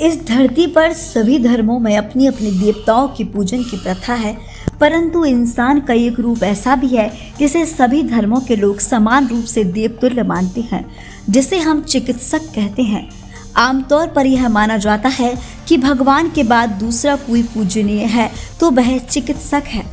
इस धरती पर सभी धर्मों में अपनी अपनी देवताओं की पूजन की प्रथा है, परंतु इंसान का एक रूप ऐसा भी है जिसे सभी धर्मों के लोग समान रूप से देवतुल्य मानते हैं, जिसे हम चिकित्सक कहते हैं। आमतौर पर यह माना जाता है कि भगवान के बाद दूसरा कोई पूजनीय है तो वह चिकित्सक है।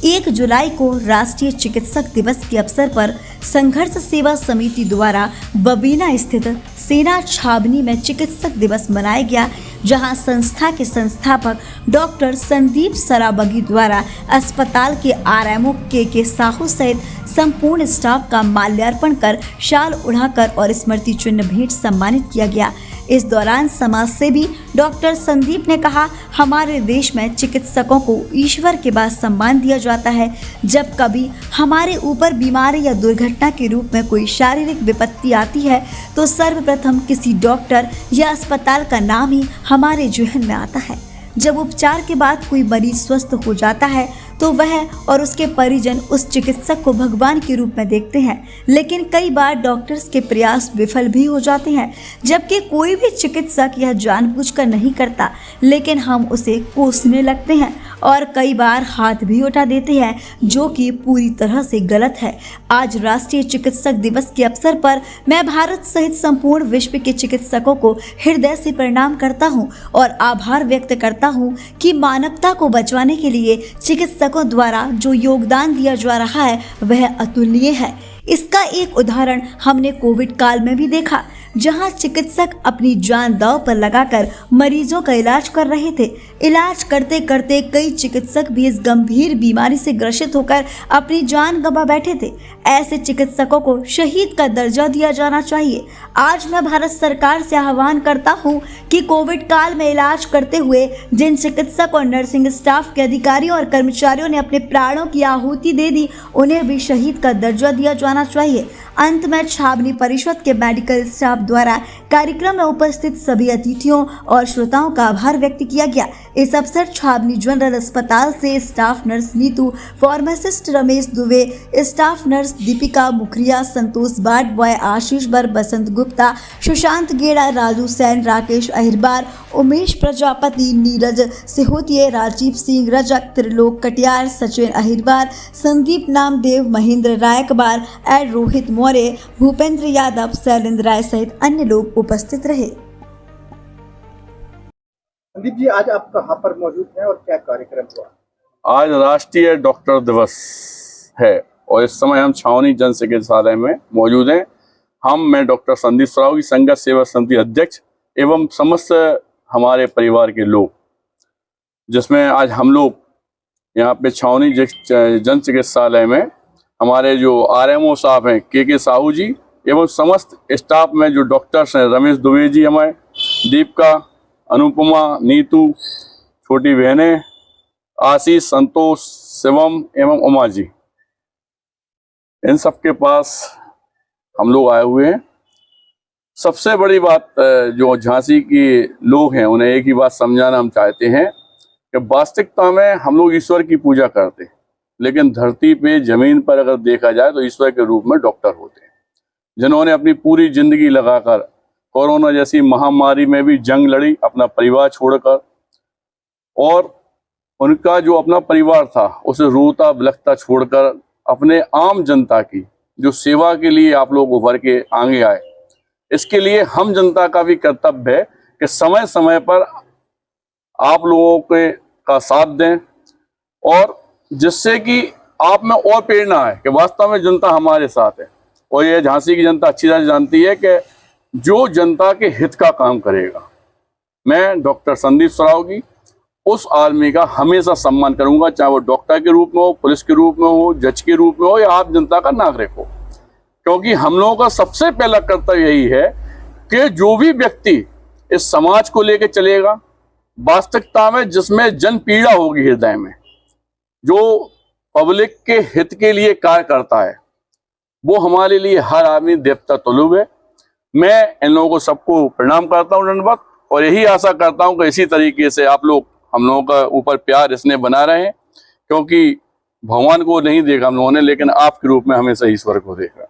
1 जुलाई को राष्ट्रीय चिकित्सक दिवस के अवसर पर संघर्ष सेवा समिति द्वारा बबीना स्थित सेना छावनी में चिकित्सक दिवस मनाया गया, जहां संस्था के संस्थापक डॉक्टर संदीप सराबगी द्वारा अस्पताल के आरएमओ के साहू सहित संपूर्ण स्टाफ का माल्यार्पण कर शाल उड़ाकर और स्मृति चिन्ह भेंट सम्मानित किया गया। इस दौरान समाज सेवी डॉक्टर संदीप ने कहा, हमारे देश में चिकित्सकों को ईश्वर के बाद सम्मान दिया जाता है। जब कभी हमारे ऊपर बीमारी या दुर्घटना के रूप में कोई शारीरिक विपत्ति आती है तो सर्वप्रथम किसी डॉक्टर या अस्पताल का नाम ही हमारे जहन में आता है। जब उपचार के बाद कोई मरीज स्वस्थ हो जाता है तो वह और उसके परिजन उस चिकित्सक को भगवान के रूप में देखते हैं, लेकिन कई बार डॉक्टर्स के प्रयास विफल भी हो जाते हैं, जबकि कोई भी चिकित्सक यह जानबूझकर नहीं करता, लेकिन हम उसे कोसने लगते हैं और कई बार हाथ भी उठा देते हैं, जो कि पूरी तरह से गलत है। आज राष्ट्रीय चिकित्सक दिवस के अवसर पर मैं भारत सहित संपूर्ण विश्व के चिकित्सकों को हृदय से प्रणाम करता हूं और आभार व्यक्त करता हूं कि मानवता को बचाने के लिए चिकित्सकों द्वारा जो योगदान दिया जा रहा है वह अतुलनीय है। इसका एक उदाहरण हमने कोविड काल में भी देखा, जहां चिकित्सक अपनी जान दांव पर लगाकर मरीजों का इलाज कर रहे थे। इलाज करते करते कई चिकित्सक भी इस गंभीर बीमारी से ग्रसित होकर अपनी जान गंवा बैठे थे। ऐसे चिकित्सकों को शहीद का दर्जा दिया जाना चाहिए। आज मैं भारत सरकार से आह्वान करता हूं कि कोविड काल में इलाज करते हुए जिन चिकित्सक और नर्सिंग स्टाफ के अधिकारियों और कर्मचारियों ने अपने प्राणों की आहुति दे दी, उन्हें भी शहीद का दर्जा दिया जाना चाहिए। अंत में छावनी परिषद के मेडिकल स्टाफ द्वारा कार्यक्रम में उपस्थित सभी अतिथियों और श्रोताओं का आभार व्यक्त किया गया। इस अवसर छावनी जनरल अस्पताल से staff nurse Neetu, pharmacist Ramesh Dubey, staff nurse Deepika मुखरिया, संतोष बाटबॉय, आशीष बर, बसंत गुप्ता, सुशांत गेड़ा, राजू सैन, राकेश अहिरबार, उमेश प्रजापति, नीरज सिहोतिये, राजीव सिंह रजक, त्रिलोक कटियार, सचिन अहिरबार, संदीप नामदेव, महेंद्र रायकबार, एड रोहित मौर्य, भूपेंद्र यादव, शैलेंद्र राय सहित अन्य लोग उपस्थित रहे। संदीप जी, आज आप कहाँ पर मौजूद हैं और क्या कार्यक्रम हुआ? आज राष्ट्रीय डॉक्टर दिवस है और इस समय हम छावनी जन चिकित्सालय में मौजूद हैं। मैं डॉक्टर संदीप सरावगी, संघर्ष सेवा समिति अध्यक्ष एवं समस्त हमारे परिवार के लोग, जिसमें आज हम लोग यहाँ पे छावनी जन चिकित्सालय में हमारे जो आरएमओ साहब हैं के साहू जी एवं समस्त स्टाफ में जो डॉक्टर्स हैं, रमेश दुबे जी, हमारे दीपिका, अनुपमा, नीतू, छोटी बहनें, आशीष, संतोष, शिवम एवं उमा जी, इन सब के पास हम लोग आए हुए हैं। सबसे बड़ी बात जो झांसी के लोग हैं उन्हें एक ही बात समझाना हम चाहते हैं कि वास्तविकता में हम लोग ईश्वर की पूजा करते हैं, लेकिन धरती पे जमीन पर अगर देखा जाए तो ईश्वर के रूप में डॉक्टर होते हैं, जिन्होंने अपनी पूरी जिंदगी लगाकर कोरोना जैसी महामारी में भी जंग लड़ी, अपना परिवार छोड़कर, और उनका जो अपना परिवार था उसे रोता बिलखता छोड़कर अपने आम जनता की जो सेवा के लिए आप लोग उभर के आगे आए। इसके लिए हम जनता का भी कर्तव्य है कि समय समय पर आप लोगों के का साथ दें, और जिससे कि आप में और प्रेरणा है कि वास्तव में जनता हमारे साथ है। और ये झांसी की जनता अच्छी तरह जानती है कि जो जनता के हित का काम करेगा, मैं डॉक्टर संदीप सरावगी उस आदमी का हमेशा सम्मान करूंगा, चाहे वो डॉक्टर के रूप में हो, पुलिस के रूप में हो, जज के रूप में हो या आप जनता का नागरिक हो। क्योंकि हम लोगों का सबसे पहला कर्तव्य यही है कि जो भी व्यक्ति इस समाज को लेकर चलेगा, वास्तविकता में जिसमें जन पीड़ा होगी हृदय में, जो पब्लिक के हित के लिए कार्य करता है, वो हमारे लिए हर आदमी देवता तुल्य है। मैं इन लोगों को सबको प्रणाम करता हूँ, दंडवत, और यही आशा करता हूँ कि इसी तरीके से आप लोग हम लोगों का ऊपर प्यार इसने बना रहे हैं, क्योंकि भगवान को नहीं देखा हम लोगों ने, लेकिन आपके रूप में हमेशा ईश्वर को देखा।